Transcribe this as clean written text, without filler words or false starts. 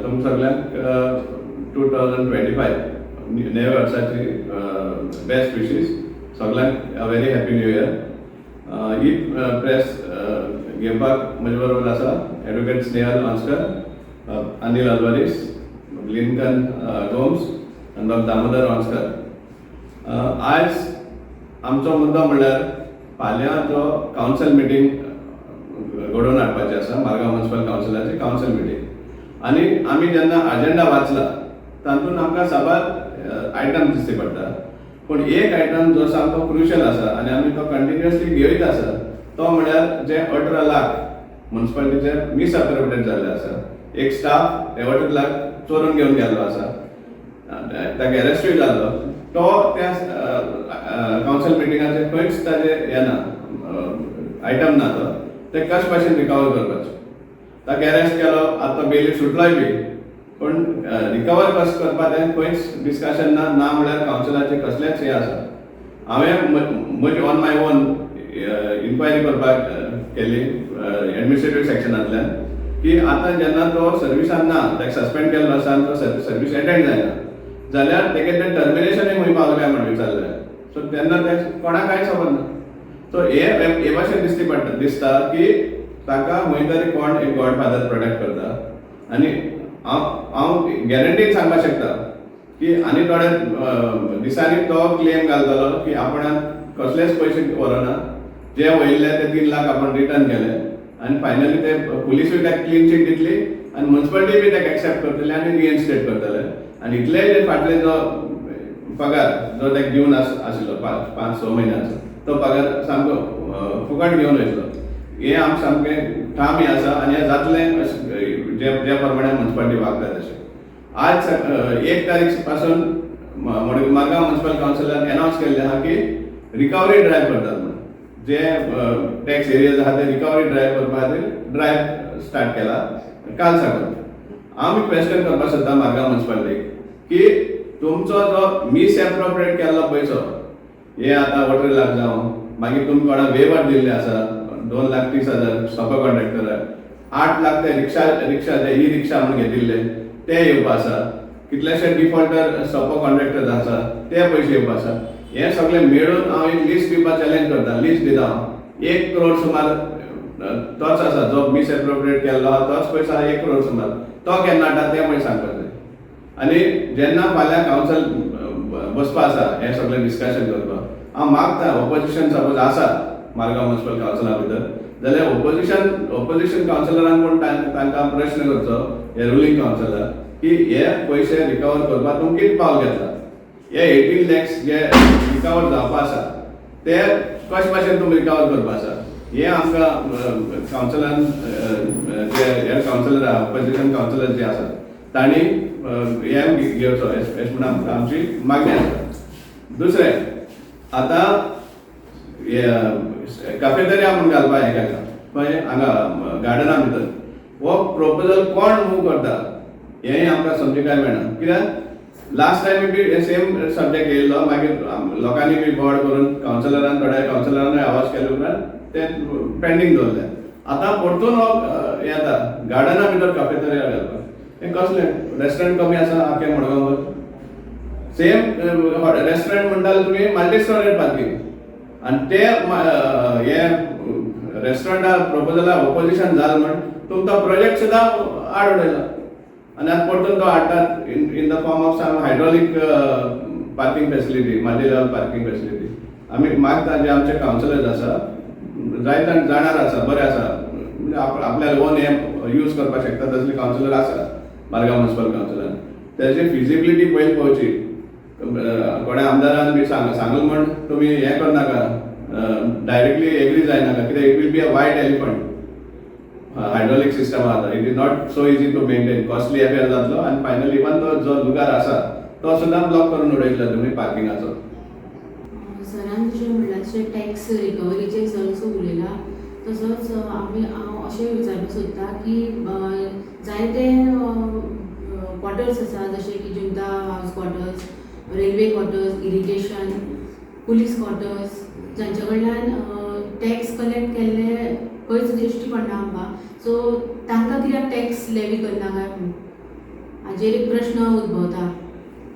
तुमकां सगळ्यांक 2025 नव्या वर्साची बेस्ट विशीस. सगळ्यांक a very happy new year. He press घेवपाक म्हजे बरोबर आसा ॲडव्होकेट स्नेहल मांस्कर, अनिल अल्वारीस, लिंकन गोम्स आनी डॉक्टर दामोदर मांस्कर. आज आमचो मुद्दो म्हणल्यार फाल्यां जो कावन्सिल मिटींग घडोवन हाडपाची आसा, मारगांव म्युनिसिपल कावन्सिलाची कावन्सिल मिटींग. आनी आमी जेन्ना अजेंडा वाचला तातूंत आमकां साबार आयटम दिश्टी पडटा. पूण एक आयटम जो सामको क्रुशल आसा आनी आमी तो कंटिन्युअसली घेयत आसा तो म्हणल्यार जे 18 लाख म्युनिसिपालिटीचे मिसअप्रोप्रिएट जाल्ले आसा. एक स्टाफ 18 लाख चोरून घेवन गेल्लो आसा, ताका अरेस्टूय जाल्लो. तो त्या कावन्सिल मिटिंगाचेर खंयच ताजे येना, आयटम ना तो. ते कशे भाशेन रिकवर करपाचे. ताका अरेस्ट केलो, आतां बेली सुटलोय बी, पूण रिकवर कशें करपा तें खंयच डिस्कशन ना. ना म्हणल्यार कावन्सिलाचे कसलेंच हें आसा. हांवें म्हजी ऑन माय ओन इन्क्वायरी करपाक केली एडमिनिस्ट्रेटिव्ह सेक्शनांतल्यान की आतां जेन्ना तो सर्विसान ना, ताका सस्पेंड केल्लो आसा आनी तो सर्वीस अटेंड जायना जाल्यार तेगे तें टर्मिनेशनूय खंय पावलें काय म्हणून विचारलें. सो तेन्ना ते कोणाक कांयच खबर ना. सो हे भाशेन दिसता की ताका खंय तरी कोण एक गॉडफादर प्रोटेक्ट करता. आनी हांव गॅरंटीन सांगपाक शकता की आनी थोड्या दिसांनी तो क्लेम घालतलो की आपणान कसलेच पयशे व्हरना, जे वयल्ले ते 3 लाख आपण रिटर्न केले. आनी फायनली ते पुलिसूय ताका क्लीन चीट दितली आनी म्युनिसिपालिटी बी ताका एक्सेप्ट करतले आनी रिइन्स्टेट करतले. आनी इतले जे फाटले जो पगार जो ताका दिवन आशिल्लो 5-6 म्हयन्याचो, तो पगार सामको फुकट घेवन वयतलो. हें आमकां सामकें ठाम हें आसा आनी हें जातलें जे प्रमाणे म्युनिसिपालिटी वागता तशें. आज 1 तारीख पासून मारगांव म्युनिसिपल कावन्सिलान अनावन्स केल्लें आहा की रिकवरी ड्रायव्ह करतात म्हणून. जे टॅक्स एरियाज आहा ते रिकवरी ड्रायव्ह करपा खातीर ड्रायव्ह स्टार्ट केला काल साकून. हांव क्वेश्चन करपाक सोदता मारगांव म्युनिसिपालिटीक की तुमचो जो मिसएप्रोप्रिएट केल्लो पयसो, हे आतां 18 लाख जावं, मागीर तुमी कोणाक वेवर दिल्ले आसा 2,30,000 सोपो कॉन्ट्रॅक्टराक, 8 लाख ते रिक्षा ते ई रिक्षा म्हणून घेतिल्ले ते येवपा आसा, कितलेशे डिफॉल्टर सोपो कॉन्ट्रॅक्टर आसा ते पयशे येवपा आसा. हें सगळें मेळून हांव एक लिस्ट दिवपाक चॅलेंज करता. लिस्ट दिता हांव 1 करोड सुमार तोच आसा जो मिसएप्रोप्रिएट केल्लो आहा, तोच पयसो आहा 1 करोड सुमार. तो केन्ना हाडटा तें पळय सांगपाक जाय. आनी जेन्ना फाल्यां कावन्सिल बसपा आसा हें सगळें डिस्कशन करपाक, हांव मागता ऑपोजिशन सपोज आसा मारगांव म्युनिसिपल कावन्सिला भितर जाल्यार ऑपोजिशन कावन्सिलरान पूण तांकां प्रश्न करचो हे रुलींग कावन्सिलर की हे पयशे रिकवर करपाक तुमी कितें पावल घेतला. हे 18 लॅक्स जे रिकवर जावपा आसा ते कशे भाशेन तुमी रिकवर करपा आसा हें आमकां कावन्सिलान जे हेड कावन्सिलर आहा, ऑपोजिशन कावन्सिलर जे आसा तांणी हें घेवचो अशें म्हणून आमची मागणी आसा. दुसरें, आतां कॅफेटेरिया म्हणून घालपा हें केलां खंय हांगा गार्डना भितर. हो प्रपोजल कोण मूव करता हेंय आमकां समजिकाय मेळना. कित्याक लास्ट टायम बी सेम सब्जेक्ट येयल्लो, मागीर लोकांनी बी बोर्ड करून कावन्सिलरान थोड्या कावन्सिलरानूय आवाज केले उपरांत तें पेंडींग दवरलें. आतां परतून हो येता गार्डना भितर कॅफेटेरिया घालपाक. हें कसलें रेस्टॉरंट कमी आसा आख्या मडगांवाक. सेम रेस्टॉरंट म्हणटाले तुमी मल्टी स्टोरेज पार्किंग आनी ते हे रेस्टॉरंटा प्रपोजला ऑपोजिशन जालें म्हण तुमचो प्रोजेक्ट सुद्दां आड उडयलो. आनी आतां परतून तो हाडटात in the form of some hydraulic parking facility, multi level parking facility. आमी मागता जे आमचे कावन्सिलर्स आसा जायत जाणार आसा, बरें आसा, म्हणजे आपल्याला ओन हें यूज करपाक शकता तसले कावन्सिलर आसा मारगांव म्युनिसिपल कावन्सिलान. तेजी फिजिबिलिटी पयली पळोवची. कोणा आमदारान बी सांगलें म्हण तुमी हें करनाका, डायरेक्टली एग्री जायनाका, कित्याक it will be a white elephant. Hydraulic system आसा, it is not so easy to maintain, costly affair जातलो आनी फायनली इवन तो जो लुगार आसा तो सुद्दां ब्लॉक करून उडयतलो तुमी पार्किंगाचो. सरान जशें म्हणलां तशें टॅक्स रिकवरीचेर चडसो उलयला, तसोच हांव अशें विचारपाक सोदतां की जायते क्वॉर्टर्स आसा जशे की जुंता हावस quarters, railway quarters, irrigation, police quarters, जांचे कडल्यान टॅक्स कलेक्ट केल्ले खंयच दिश्टी पडना आमकां. सो तांकां कित्याक टॅक्स लेवी करना काय म्हणून हाजेर एक प्रश्न उद्भवता